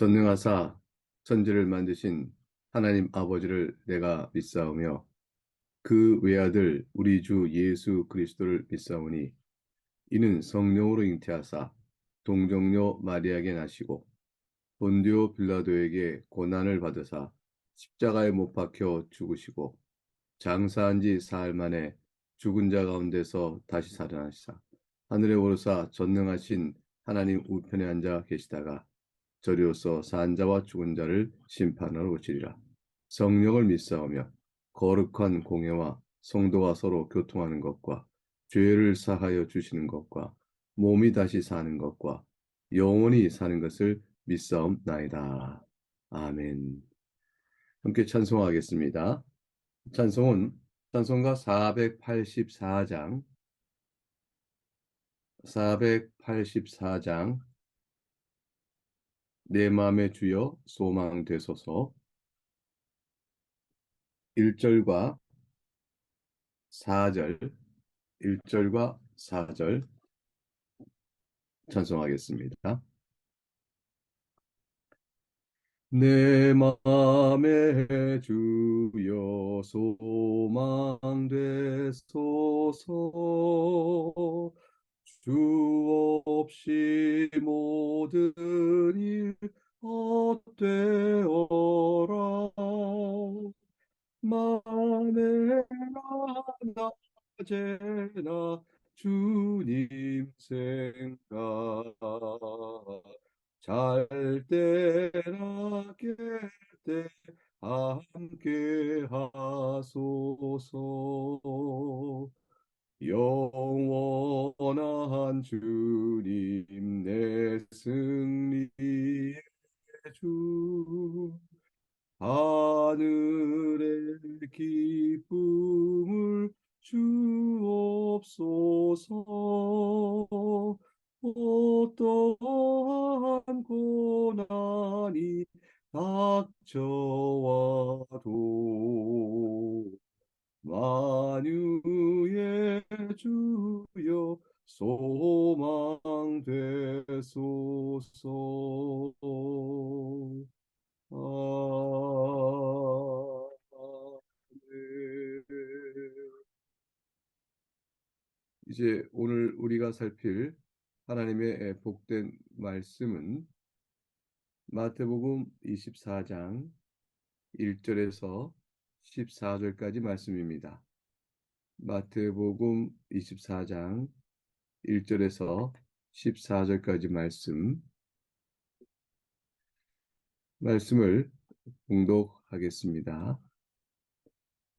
전능하사 천지를 만드신 하나님 아버지를 내가 믿사오며 그 외아들 우리 주 예수 그리스도를 믿사오니 이는 성령으로 잉태하사 동정녀 마리아에게 나시고 본디오 빌라도에게 고난을 받으사 십자가에 못 박혀 죽으시고 장사한 지 사흘 만에 죽은 자 가운데서 다시 살아나시사 하늘에 오르사 전능하신 하나님 우편에 앉아 계시다가 저리로서 산 자와 죽은 자를 심판하러 오시리라. 성령을 믿사오며 거룩한 공예와 성도와 서로 교통하는 것과 죄를 사하여 주시는 것과 몸이 다시 사는 것과 영원히 사는 것을 믿사옵나이다. 아멘. 함께 찬송하겠습니다. 찬송은 찬송가 484장 484장 내 마음의 주여 소망 되소서 1절과 4절 1절과 4절 찬송하겠습니다. 내 맘의 주여 소망 되소서 주 없이 모든 일 헛되어라 만에나 낮에나 주님 생각 잘 때나 깰 때 함께 하소서 영원한 주님 내 승리의 주 하늘의 기쁨을 주옵소서 어떠한 고난이 닥쳐와도 만유의 주여 소망 되소서 아멘. 이제 오늘 우리가 살필 하나님의 복된 말씀은 마태복음 24장 1절에서 14절까지 말씀입니다. 마태복음 24장 1절에서 14절까지 말씀을 봉독하겠습니다.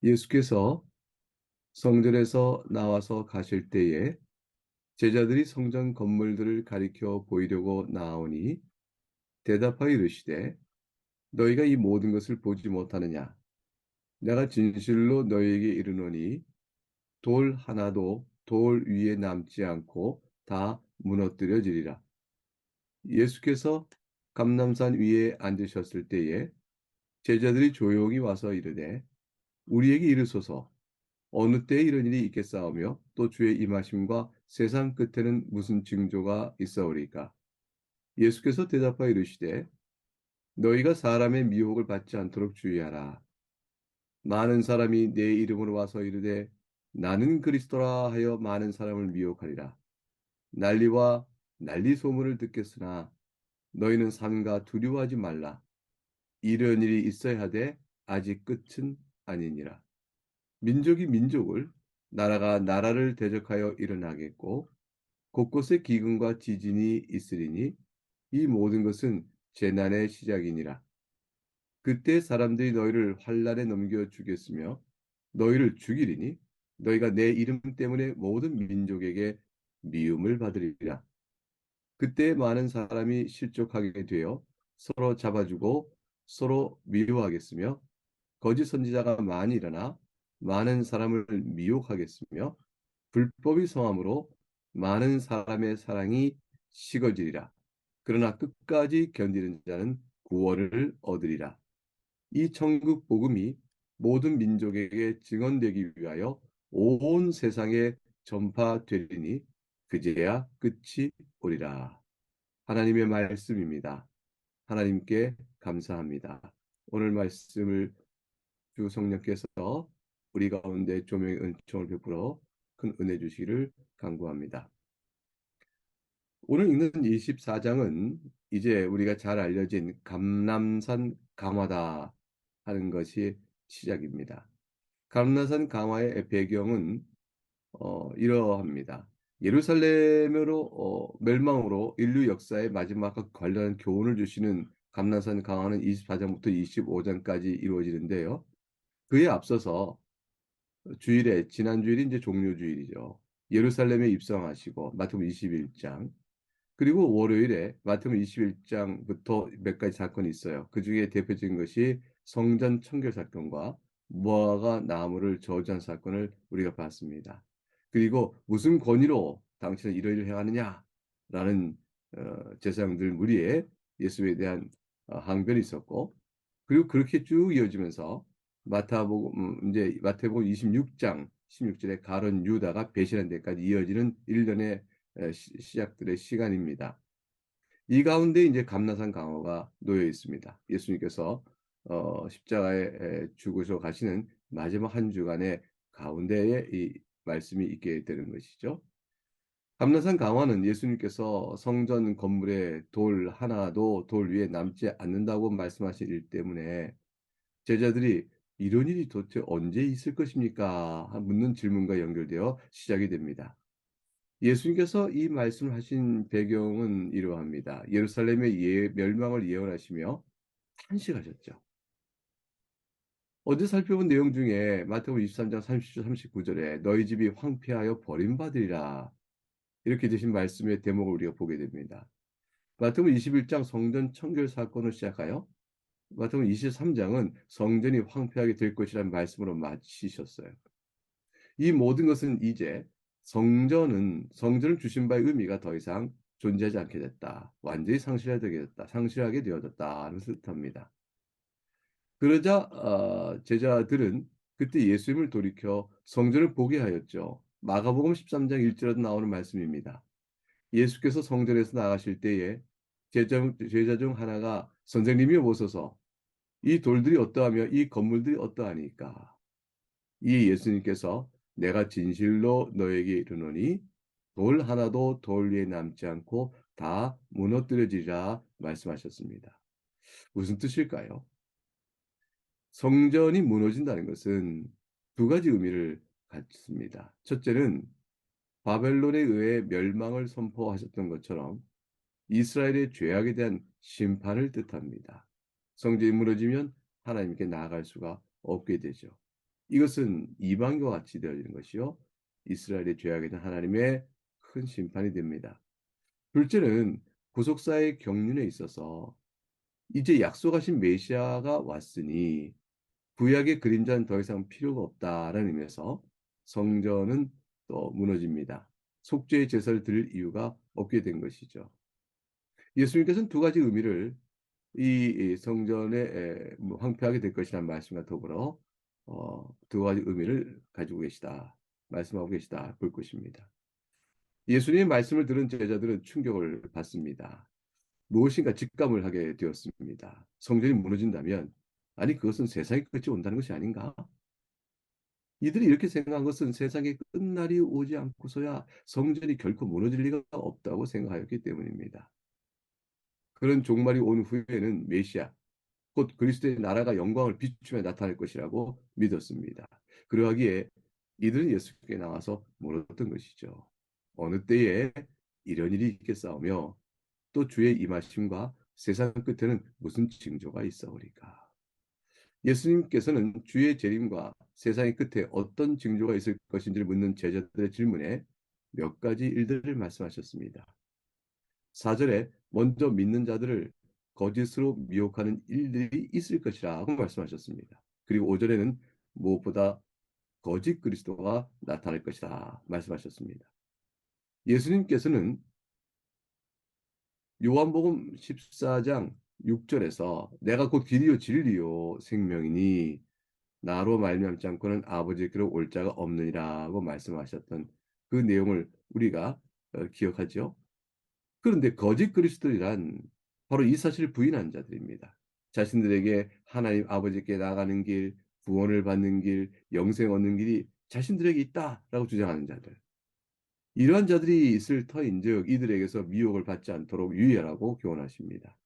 예수께서 성전에서 나와서 가실 때에 제자들이 성전 건물들을 가리켜 보이려고 나아오니 대답하여 이르시되 너희가 이 모든 것을 보지 못하느냐? 내가 진실로 너희에게 이르노니 돌 하나도 돌 위에 남지 않고 다 무너뜨려지리라. 예수께서 감람산 위에 앉으셨을 때에 제자들이 조용히 와서 이르되 우리에게 이르소서 어느 때에 이런 일이 있겠사오며 또 주의 임하심과 세상 끝에는 무슨 징조가 있사오리까? 예수께서 대답하여 이르시되 너희가 사람의 미혹을 받지 않도록 주의하라. 많은 사람이 내 이름으로 와서 이르되 나는 그리스도라 하여 많은 사람을 미혹하리라. 난리와 난리 소문을 듣겠으나 너희는 삼가 두려워하지 말라. 이런 일이 있어야 하되 아직 끝은 아니니라. 민족이 민족을 나라가 나라를 대적하여 일어나겠고 곳곳에 기근과 지진이 있으리니 이 모든 것은 재난의 시작이니라. 그때 사람들이 너희를 환란에 넘겨 주겠으며 너희를 죽이리니 너희가 내 이름 때문에 모든 민족에게 미움을 받으리라. 그때 많은 사람이 실족하게 되어 서로 잡아주고 서로 미워하겠으며 거짓 선지자가 많이 일어나 많은 사람을 미혹하겠으며 불법이 성함으로 많은 사람의 사랑이 식어지리라. 그러나 끝까지 견디는 자는 구원을 얻으리라. 이 천국 복음이 모든 민족에게 증언되기 위하여 온 세상에 전파되리니 그제야 끝이 오리라. 하나님의 말씀입니다. 하나님께 감사합니다. 오늘 말씀을 주 성령께서 우리 가운데 조명의 은총을 베풀어 큰 은혜 주시기를 간구합니다. 오늘 읽는 24장은 이제 우리가 잘 알려진 감람산 강화다 하는 것이 시작입니다. 감람산 강화의 배경은 이러합니다. 예루살렘으로 멸망으로 인류 역사의 마지막과 관련한 교훈을 주시는 감람산 강화는 24장부터 25장까지 이루어지는데요. 그에 앞서서 주일에 지난 주일이 이제 종료주일이죠. 예루살렘에 입성하시고 마태복음 21장 그리고 월요일에 마태복음 21장부터 몇 가지 사건이 있어요. 그 중에 대표적인 것이 성전 청결 사건과 무화과 나무를 저주한 사건을 우리가 봤습니다. 그리고 무슨 권위로 당신은 이런 일을 행하느냐라는 제사장들 무리에 예수에 대한 항변이 있었고 그리고 그렇게 쭉 이어지면서 이제 마태복음 26장 16절에 가룟 유다가 배신한 데까지 이어지는 일련의 시작들의 시간입니다. 이 가운데 이제 감나산 강화가 놓여 있습니다. 예수님께서 십자가에 죽으셔 가시는 마지막 한 주간의 가운데에 이 말씀이 있게 되는 것이죠. 감나산 강화는 예수님께서 성전 건물에 돌 하나도 돌 위에 남지 않는다고 말씀하신 일 때문에 제자들이 이런 일이 도대체 언제 있을 것입니까? 묻는 질문과 연결되어 시작이 됩니다. 예수님께서 이 말씀을 하신 배경은 이러합니다. 예루살렘의 멸망을 예언하시며 탄식하셨죠. 어제 살펴본 내용 중에 마태복음 23장 30절 39절에 너희 집이 황폐하여 버림받으리라 이렇게 되신 말씀의 대목을 우리가 보게 됩니다. 마태복음 21장 성전 청결 사건을 시작하여 마태복음 23장은 성전이 황폐하게 될 것이라는 말씀으로 마치셨어요. 이 모든 것은 이제 성전을 주신 바의 의미가 더 이상 존재하지 않게 됐다. 완전히 상실하게 되어졌다는 뜻합니다. 그러자 제자들은 그때 예수님을 돌이켜 성전을 보게 하였죠. 마가복음 13장 1절에도 나오는 말씀입니다. 예수께서 성전에서 나가실 때에 제자 중 하나가 선생님이여 보소서 이 돌들이 어떠하며 이 건물들이 어떠하니까 이 예수님께서 내가 진실로 너에게 이르노니 돌 하나도 돌 위에 남지 않고 다 무너뜨려지리라 말씀하셨습니다. 무슨 뜻일까요? 성전이 무너진다는 것은 두 가지 의미를 갖습니다. 첫째는 바벨론에 의해 멸망을 선포하셨던 것처럼 이스라엘의 죄악에 대한 심판을 뜻합니다. 성전이 무너지면 하나님께 나아갈 수가 없게 되죠. 이것은 이방과 같이 되어지는 것이요. 이스라엘의 죄악에 대한 하나님의 큰 심판이 됩니다. 둘째는 구속사의 경륜에 있어서 이제 약속하신 메시아가 왔으니 구약의 그림자는 더 이상 필요가 없다라는 의미에서 성전은 또 무너집니다. 속죄의 제사를 드릴 이유가 없게 된 것이죠. 예수님께서는 두 가지 의미를 이 성전에 황폐하게 될 것이라는 말씀과 더불어 두 가지 의미를 가지고 계시다. 말씀하고 계시다. 볼 것입니다. 예수님의 말씀을 들은 제자들은 충격을 받습니다. 무엇인가 직감을 하게 되었습니다. 성전이 무너진다면 아니 그것은 세상의 끝이 온다는 것이 아닌가? 이들이 이렇게 생각한 것은 세상의 끝날이 오지 않고서야 성전이 결코 무너질 리가 없다고 생각하였기 때문입니다. 그런 종말이 온 후에는 메시아, 곧 그리스도의 나라가 영광을 비추며 나타날 것이라고 믿었습니다. 그러하기에 이들은 예수께 나와서 물었던 것이죠. 어느 때에 이런 일이 있겠사오며 또 주의 임하심과 세상 끝에는 무슨 징조가 있사오리까? 예수님께서는 주의 재림과 세상의 끝에 어떤 징조가 있을 것인지를 묻는 제자들의 질문에 몇 가지 일들을 말씀하셨습니다. 4절에 먼저 믿는 자들을 거짓으로 미혹하는 일들이 있을 것이라고 말씀하셨습니다. 그리고 5절에는 무엇보다 거짓 그리스도가 나타날 것이다 말씀하셨습니다. 예수님께서는 요한복음 14장 6절에서 내가 곧 길이요 진리요 생명이니 나로 말미암지 않고는 아버지께로 올 자가 없느니라고 말씀하셨던 그 내용을 우리가 기억하죠. 그런데 거짓 그리스도이란 바로 이 사실을 부인한 자들입니다. 자신들에게 하나님 아버지께 나가는 길, 구원을 받는 길, 영생 얻는 길이 자신들에게 있다라고 주장하는 자들. 이러한 자들이 있을 터인즉 이들에게서 미혹을 받지 않도록 유의하라고 교훈하십니다.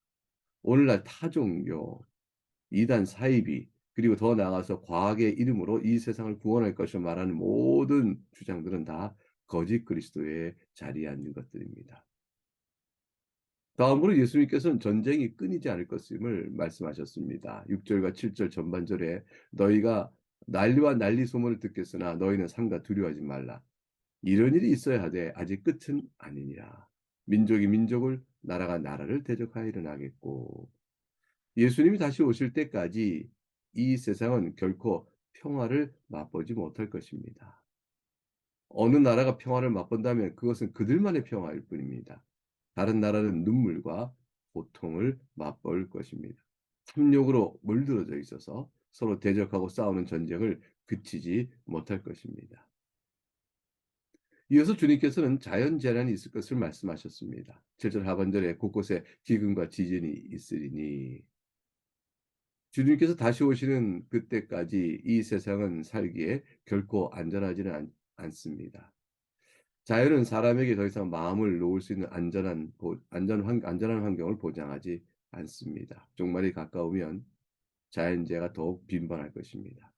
오늘날 타종교, 이단 사이비, 그리고 더 나아가서 과학의 이름으로 이 세상을 구원할 것을 말하는 모든 주장들은 다 거짓 그리스도의 자리에 앉는 것들입니다. 다음으로 예수님께서는 전쟁이 끊이지 않을 것임을 말씀하셨습니다. 6절과 7절 전반절에 너희가 난리와 난리 소문을 듣겠으나 너희는 삼가 두려워하지 말라. 이런 일이 있어야 하되 아직 끝은 아니니라. 민족이 민족을 나라가 나라를 대적하여 일어나겠고 예수님이 다시 오실 때까지 이 세상은 결코 평화를 맛보지 못할 것입니다. 어느 나라가 평화를 맛본다면 그것은 그들만의 평화일 뿐입니다. 다른 나라는 눈물과 고통을 맛볼 것입니다. 탐욕으로 물들어져 있어서 서로 대적하고 싸우는 전쟁을 그치지 못할 것입니다. 이어서 주님께서는 자연재난이 있을 것을 말씀하셨습니다. 7절 하반절에 곳곳에 기근과 지진이 있으리니 주님께서 다시 오시는 그때까지 이 세상은 살기에 결코 안전하지는 않습니다. 자연은 사람에게 더 이상 마음을 놓을 수 있는 안전한 환경을 보장하지 않습니다. 종말이 가까우면 자연재해가 더욱 빈번할 것입니다.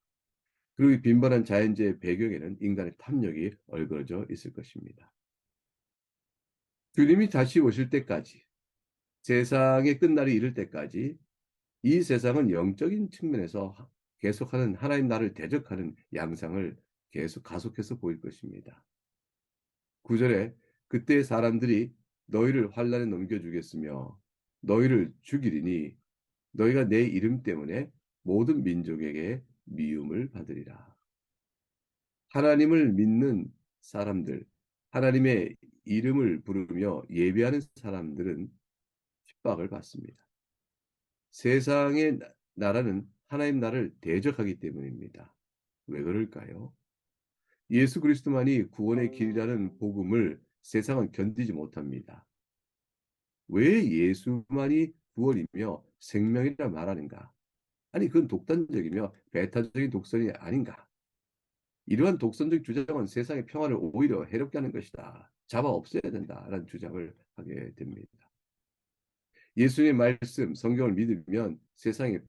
그리고 이 빈번한 자연재해 배경에는 인간의 탐욕이 얼그러져 있을 것입니다. 주님이 다시 오실 때까지, 세상의 끝날이 이를 때까지 이 세상은 영적인 측면에서 계속하는 하나님 나라를 대적하는 양상을 계속 가속해서 보일 것입니다. 9절에 그때 사람들이 너희를 환란에 넘겨주겠으며 너희를 죽이리니 너희가 내 이름 때문에 모든 민족에게 미움을 받으리라. 하나님을 믿는 사람들, 하나님의 이름을 부르며 예배하는 사람들은 핍박을 받습니다. 세상의 나라는 하나님 나라를 대적하기 때문입니다. 왜 그럴까요? 예수 그리스도만이 구원의 길이라는 복음을 세상은 견디지 못합니다. 왜 예수만이 구원이며 생명이라 말하는가? 아니, 그건 독단적이며 배타적인 독선이 아닌가? 이러한 독선적 주장은 세상의 평화를 오히려 해롭게 하는 것이다. 잡아 없애야 된다라는 주장을 하게 됩니다. 예수의 말씀, 성경을 믿으면 세상이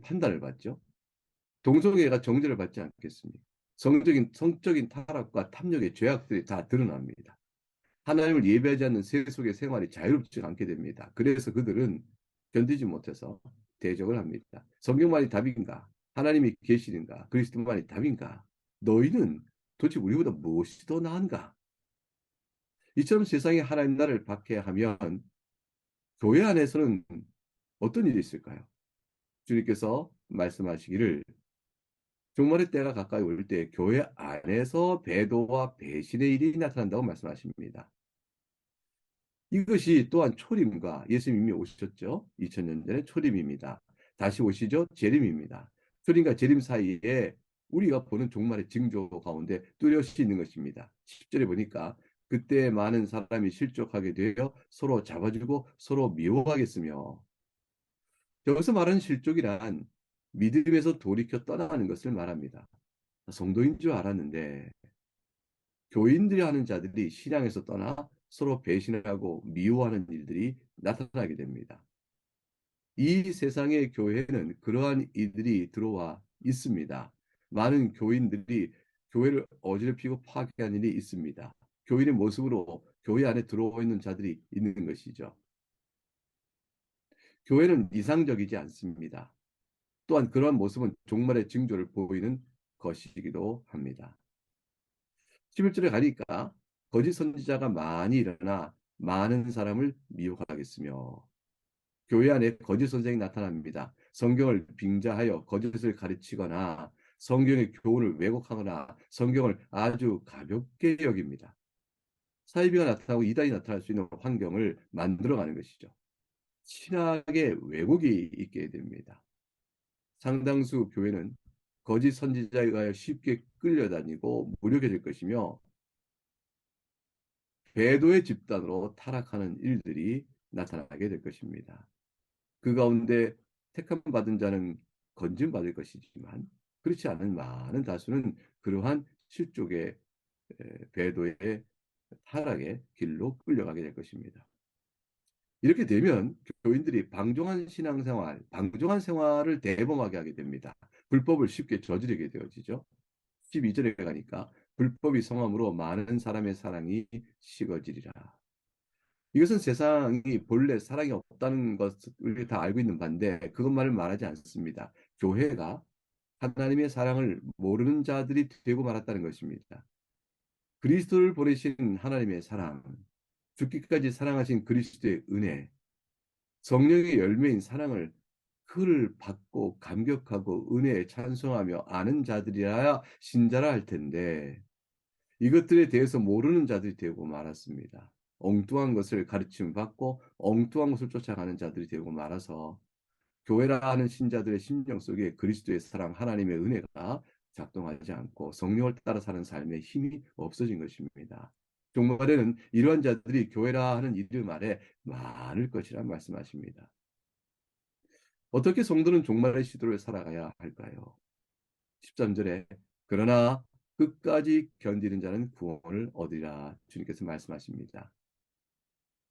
판단을 받죠. 동성애가 정죄를 받지 않겠습니까? 성적인 타락과 탐욕의 죄악들이 다 드러납니다. 하나님을 예배하지 않는 세속의 생활이 자유롭지 않게 됩니다. 그래서 그들은 견디지 못해서 대적을 합니다. 성경만이 답인가? 하나님이 계시는가? 그리스도만이 답인가? 너희는 도대체 우리보다 무엇이 더 나은가? 이처럼 세상에 하나님 나라를 박해하면 교회 안에서는 어떤 일이 있을까요? 주님께서 말씀하시기를 종말의 때가 가까이 올 때 교회 안에서 배도와 배신의 일이 나타난다고 말씀하십니다. 이것이 또한 초림과 예수님이 오셨죠. 2000년 전에 초림입니다. 다시 오시죠. 재림입니다. 초림과 재림 사이에 우리가 보는 종말의 징조 가운데 뚜렷이 있는 것입니다. 10절에 보니까 그때 많은 사람이 실족하게 되어 서로 잡아주고 서로 미워하겠으며 여기서 말하는 실족이란 믿음에서 돌이켜 떠나가는 것을 말합니다. 성도인 줄 알았는데 교인들이 하는 자들이 신앙에서 떠나 서로 배신하고 미워하는 일들이 나타나게 됩니다. 이 세상의 교회는 그러한 이들이 들어와 있습니다. 많은 교인들이 교회를 어지럽히고 파괴한 일이 있습니다. 교인의 모습으로 교회 안에 들어와 있는 자들이 있는 것이죠. 교회는 이상적이지 않습니다. 또한 그러한 모습은 종말의 징조를 보이는 것이기도 합니다. 11절에 가니까 거짓 선지자가 많이 일어나 많은 사람을 미혹하겠으며 교회 안에 거짓 선생이 나타납니다. 성경을 빙자하여 거짓을 가르치거나 성경의 교훈을 왜곡하거나 성경을 아주 가볍게 여깁니다. 사이비가 나타나고 이단이 나타날 수 있는 환경을 만들어가는 것이죠. 신학의 왜곡이 있게 됩니다. 상당수 교회는 거짓 선지자에 의하여 쉽게 끌려다니고 무력해질 것이며 배도의 집단으로 타락하는 일들이 나타나게 될 것입니다. 그 가운데 택함 받은 자는 건진 받을 것이지만 그렇지 않은 많은 다수는 그러한 실족의 배도의 타락의 길로 끌려가게 될 것입니다. 이렇게 되면 교인들이 방종한 신앙생활, 방종한 생활을 대범하게 하게 됩니다. 불법을 쉽게 저지르게 되어지죠. 12절에 가니까 불법이 성함으로 많은 사람의 사랑이 식어지리라. 이것은 세상이 본래 사랑이 없다는 것을 다 알고 있는 반대 그것만을 말하지 않습니다. 교회가 하나님의 사랑을 모르는 자들이 되고 말았다는 것입니다. 그리스도를 보내신 하나님의 사랑, 죽기까지 사랑하신 그리스도의 은혜, 성령의 열매인 사랑을 그를 받고 감격하고 은혜에 찬송하며 아는 자들이라야 신자라 할 텐데 이것들에 대해서 모르는 자들이 되고 말았습니다. 엉뚱한 것을 가르침 받고 엉뚱한 것을 쫓아가는 자들이 되고 말아서 교회라 하는 신자들의 심령 속에 그리스도의 사랑, 하나님의 은혜가 작동하지 않고 성령을 따라 사는 삶에 힘이 없어진 것입니다. 종말에는 이러한 자들이 교회라 하는 이름 아래 많을 것이라 말씀하십니다. 어떻게 성도는 종말의 시도를 살아가야 할까요? 13절에 그러나 끝까지 견디는 자는 구원을 얻으리라 주님께서 말씀하십니다.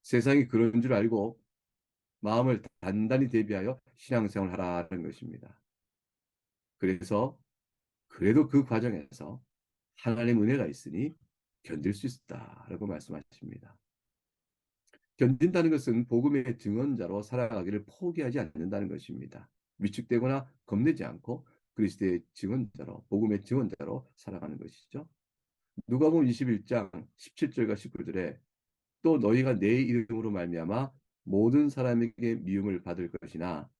세상이 그런 줄 알고 마음을 단단히 대비하여 신앙생활을 하라는 것입니다. 그래서 그래도 그 과정에서 하나님 은혜가 있으니 견딜 수 있다라고 말씀하십니다. 견딘다는 것은 복음의 증언자로 살아가기를 포기하지 않는다는 것입니다. 위축되거나 겁내지 않고 그리스도의 증언자로 복음의 증언자로 살아가는 것이죠. 누가복음 21장 17절과 19절에 또 너희가 내 이름으로 말미암아 모든 사람에게 미움을 받을 것이나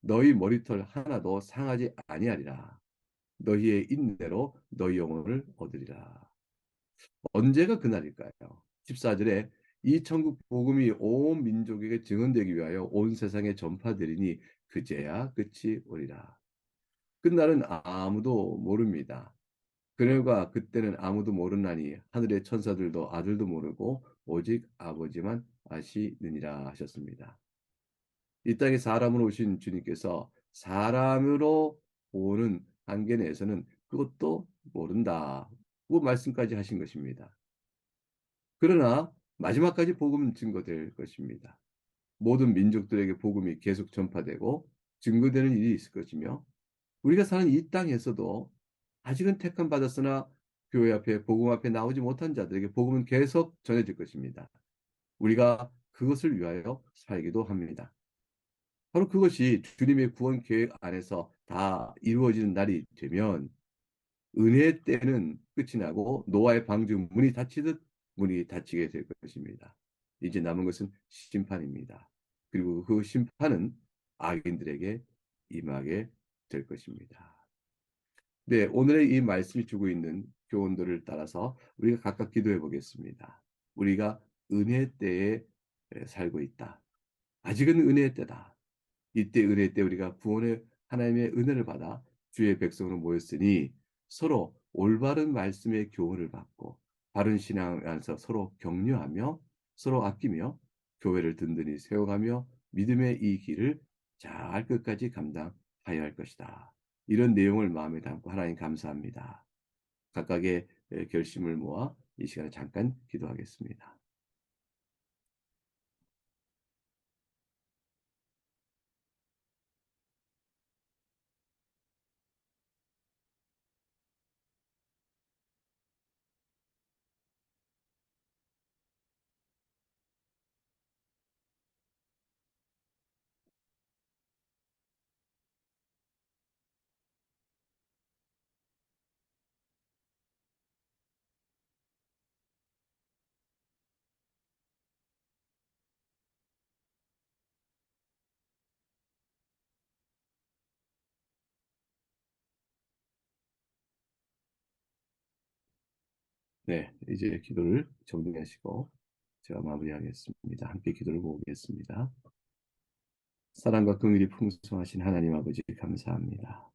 너희 머리털 하나도 상하지 아니하리라. 너희의 인내로 너희 영혼을 얻으리라. 언제가 그날일까요? 14절에 이 천국 복음이 온 민족에게 증언되기 위하여 온 세상에 전파되리니 그제야 끝이 오리라. 끝날은 아무도 모릅니다. 그날과 그때는 아무도 모르나니 하늘의 천사들도 아들도 모르고 오직 아버지만 아시느니라 하셨습니다. 이 땅에 사람으로 오신 주님께서 사람으로 오는 한계 내에서는 그것도 모른다. 그 말씀까지 하신 것입니다. 그러나 마지막까지 복음 증거될 것입니다. 모든 민족들에게 복음이 계속 전파되고 증거되는 일이 있을 것이며 우리가 사는 이 땅에서도 아직은 택함 받았으나 교회 앞에 복음 앞에 나오지 못한 자들에게 복음은 계속 전해질 것입니다. 우리가 그것을 위하여 살기도 합니다. 바로 그것이 주님의 구원 계획 안에서 다 이루어지는 날이 되면 은혜의 때는 끝이 나고 노아의 방주 문이 닫히듯 문이 닫히게 될 것입니다. 이제 남은 것은 심판입니다. 그리고 그 심판은 악인들에게 임하게 될 것입니다. 네, 오늘의 이 말씀이 주고 있는 교훈들을 따라서 우리가 각각 기도해 보겠습니다. 우리가 은혜 때에 살고 있다. 아직은 은혜의 때다. 이때 은혜의 때 우리가 구원의 하나님의 은혜를 받아 주의 백성으로 모였으니 서로 올바른 말씀의 교훈을 받고 바른 신앙 안에서 서로 격려하며 서로 아끼며 교회를 든든히 세워가며 믿음의 이 길을 잘 끝까지 감당하여야 할 것이다. 이런 내용을 마음에 담고 하나님 감사합니다. 각각의 결심을 모아 이 시간에 잠깐 기도하겠습니다. 네, 이제 기도를 정리하시고 제가 마무리하겠습니다. 함께 기도를 모으겠습니다. 사랑과 긍휼이 풍성하신 하나님 아버지 감사합니다.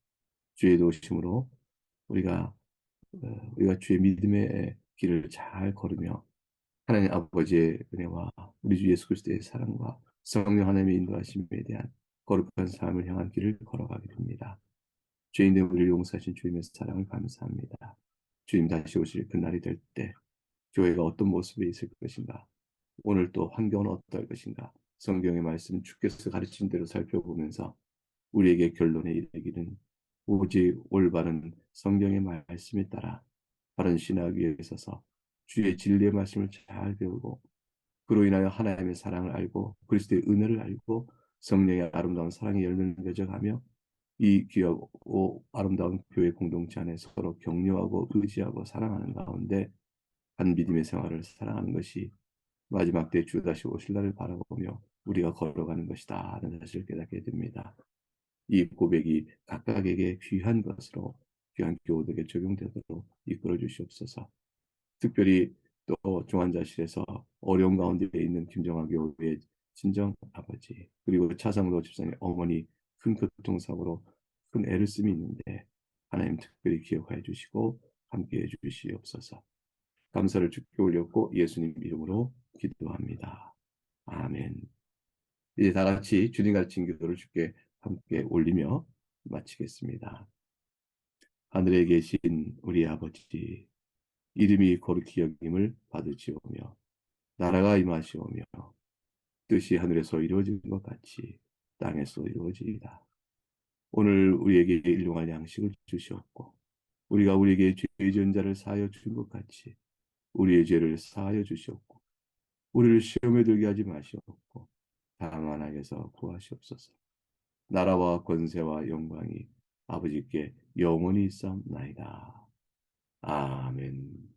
주의 도우심으로 우리가 우리가 주의 믿음의 길을 잘 걸으며 하나님 아버지의 은혜와 우리 주 예수 그리스도의 사랑과 성령 하나님의 인도하심에 대한 거룩한 삶을 향한 길을 걸어가게 됩니다. 죄인된 우리를 용서하신 주님의 사랑을 감사합니다. 주님 다시 오실 그날이 될 때 교회가 어떤 모습에 있을 것인가? 오늘 또 환경은 어떨 것인가? 성경의 말씀 주께서 가르친 대로 살펴보면서 우리에게 결론에 이르기는 오직 올바른 성경의 말씀에 따라 바른 신학 위에 서서 주의 진리의 말씀을 잘 배우고 그로 인하여 하나님의 사랑을 알고 그리스도의 은혜를 알고 성령의 아름다운 사랑의 열매를 맺어가며 이 귀하고 아름다운 교회 공동체 안에 서로 격려하고 의지하고 사랑하는 가운데 한 믿음의 생활을 살아가는 것이 마지막 때 주 다시 오실 날을 바라보며 우리가 걸어가는 것이다 하는 사실을 깨닫게 됩니다. 이 고백이 각각에게 귀한 것으로 귀한 교우들에게 적용되도록 이끌어 주시옵소서. 특별히 또 중환자실에서 어려운 가운데 있는 김정아 교우의 친정 아버지 그리고 차상도 집사님 어머니 큰 교통사고로 큰 애를 씀이 있는데 하나님 특별히 기억하여 주시고 함께해 주시옵소서. 감사를 주께 올렸고 예수님 이름으로 기도합니다. 아멘. 이제 다 같이 주님 가르친 기도를 주께 함께 올리며 마치겠습니다. 하늘에 계신 우리 아버지 이름이 거룩히 여김을 받으시오며 나라가 임하시오며 뜻이 하늘에서 이루어진 것 같이 땅에서 이루어지이다. 오늘 우리에게 일용할 양식을 주시옵고 우리가 우리에게 죄 지은 자를 사하여 준 것 같이 우리의 죄를 사하여 주시옵고 우리를 시험에 들게 하지 마시옵고 다만 악에서 구하시옵소서. 나라와 권세와 영광이 아버지께 영원히 있사옵나이다. 아멘.